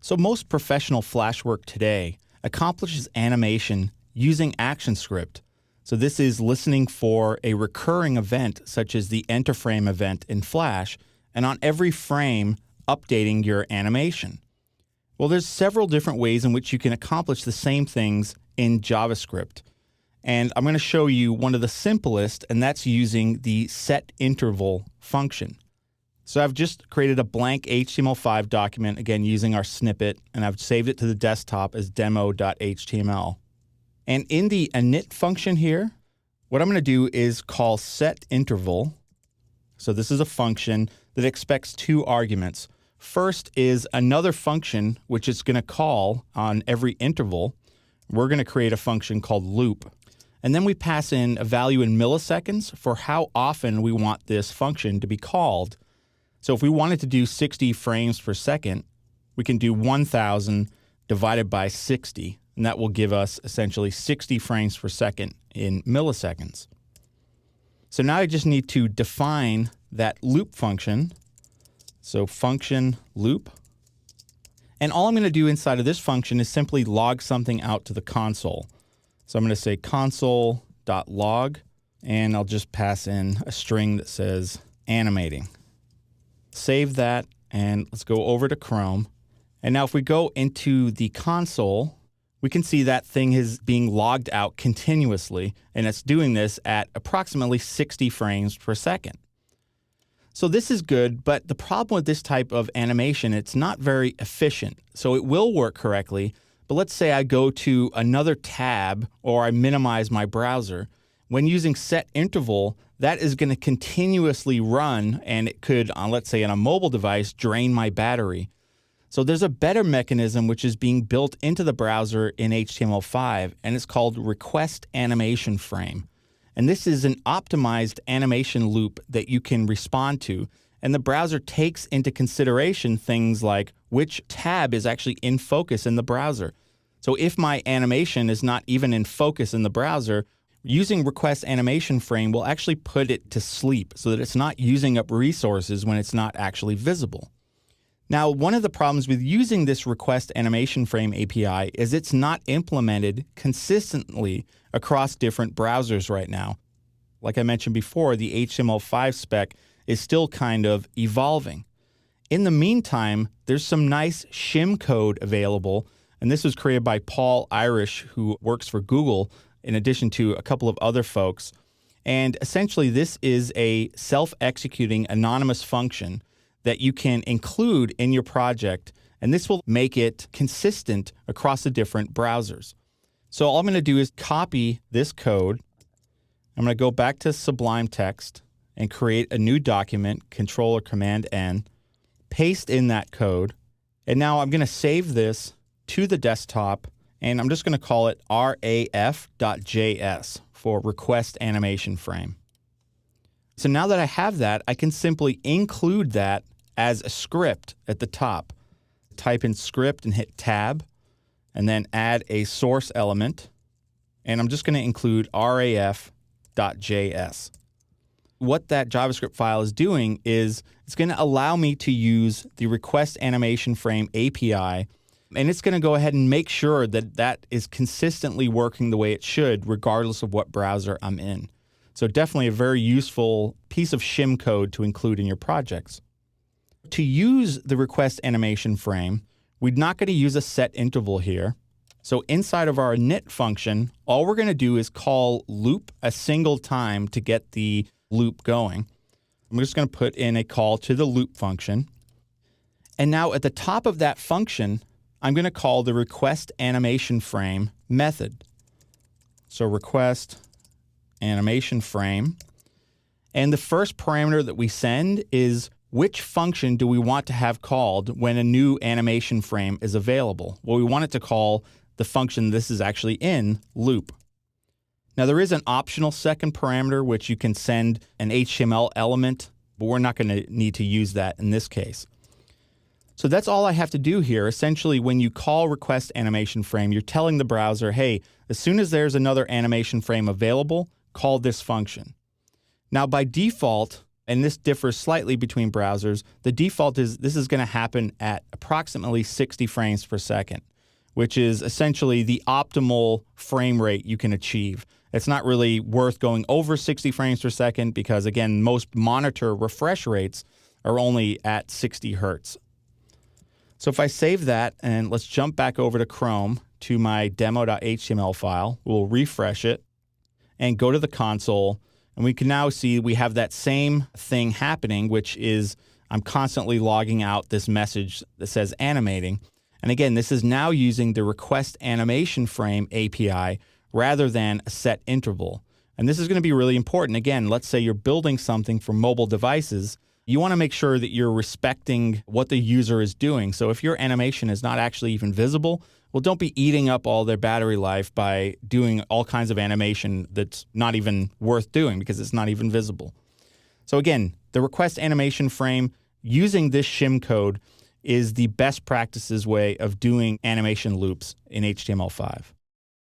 So most professional Flash work today accomplishes animation using ActionScript. So this is listening for a recurring event such as the enter frame event in Flash, and on every frame updating your animation. Well, there's several different ways in which you can accomplish the same things in JavaScript. And I'm going to show you one of the simplest, and that's using the setInterval function. So I've just created a blank HTML5 document, again using our snippet, and I've saved it to the desktop as demo.html. And in the init function here, what I'm going to do is call setInterval. So this is a function that expects two arguments. First is another function which it's going to call on every interval. We're going to create a function called loop. And then we pass in a value in milliseconds for how often we want this function to be called. So if we wanted to do 60 frames per second, we can do 1,000 divided by 60, and that will give us essentially 60 frames per second in milliseconds. So now I just need to define that loop function. So function loop. And all I'm going to do inside of this function is simply log something out to the console. So I'm going to say console.log, and I'll just pass in a string that says animating. Save that, and let's go over to Chrome. And now if we go into the console, we can see that thing is being logged out continuously, and it's doing this at approximately 60 frames per second. So this is good, but the problem with this type of animation, it's not very efficient. So it will work correctly, but let's say I go to another tab or I minimize my browser. When using setInterval, that is going to continuously run, and it could, let's say on a mobile device, drain my battery. So there's a better mechanism which is being built into the browser in HTML5, and it's called request animation frame. And this is an optimized animation loop that you can respond to, and the browser takes into consideration things like which tab is actually in focus in the browser. So if my animation is not even in focus in the browser, using request animation frame will actually put it to sleep so that it's not using up resources when it's not actually visible. Now, one of the problems with using this request animation frame API is it's not implemented consistently across different browsers right now. Like I mentioned before, the HTML5 spec is still kind of evolving. In the meantime, there's some nice shim code available, and this was created by Paul Irish, who works for Google, in addition to a couple of other folks. And essentially, this is a self-executing anonymous function that you can include in your project, and this will make it consistent across the different browsers. So all I'm going to do is copy this code. I'm going to go back to Sublime Text and create a new document, Control or Command N, paste in that code, and now I'm going to save this to the desktop, and I'm just going to call it raf.js for request animation frame. So now that I have that, I can simply include that as a script at the top. Type in script and hit tab, and then add a source element, and I'm just going to include raf.js. What that JavaScript file is doing is it's going to allow me to use the request animation frame API, and it's going to go ahead and make sure that that is consistently working the way it should, regardless of what browser I'm in. So definitely a very useful piece of shim code to include in your projects. To use the request animation frame, we're not going to use a setInterval here. So inside of our init function, all we're going to do is call loop a single time to get the loop going. I'm just going to put in a call to the loop function. And now at the top of that function, I'm going to call the request animation frame method. So request animation frame. And the first parameter that we send is which function do we want to have called when a new animation frame is available? Well, we want it to call the function this is actually in, loop. Now there is an optional second parameter which you can send an HTML element, but we're not going to need to use that in this case. So that's all I have to do here. Essentially, when you call request animation frame, you're telling the browser, hey, as soon as there's another animation frame available, call this function. Now by default, and this differs slightly between browsers. The default is this is going to happen at approximately 60 frames per second, which is essentially the optimal frame rate you can achieve. It's not really worth going over 60 frames per second because, again, most monitor refresh rates are only at 60 hertz. So if I save that and let's jump back over to Chrome to my demo.html file, we'll refresh it and go to the console. And we can now see we have that same thing happening, which is I'm constantly logging out this message that says animating. And again, this is now using the request animation frame API rather than a set interval. And this is going to be really important. Again, let's say you're building something for mobile devices. You want to make sure that you're respecting what the user is doing. So if your animation is not actually even visible, well, don't be eating up all their battery life by doing all kinds of animation that's not even worth doing because it's not even visible. So again, the request animation frame using this shim code is the best practices way of doing animation loops in HTML5.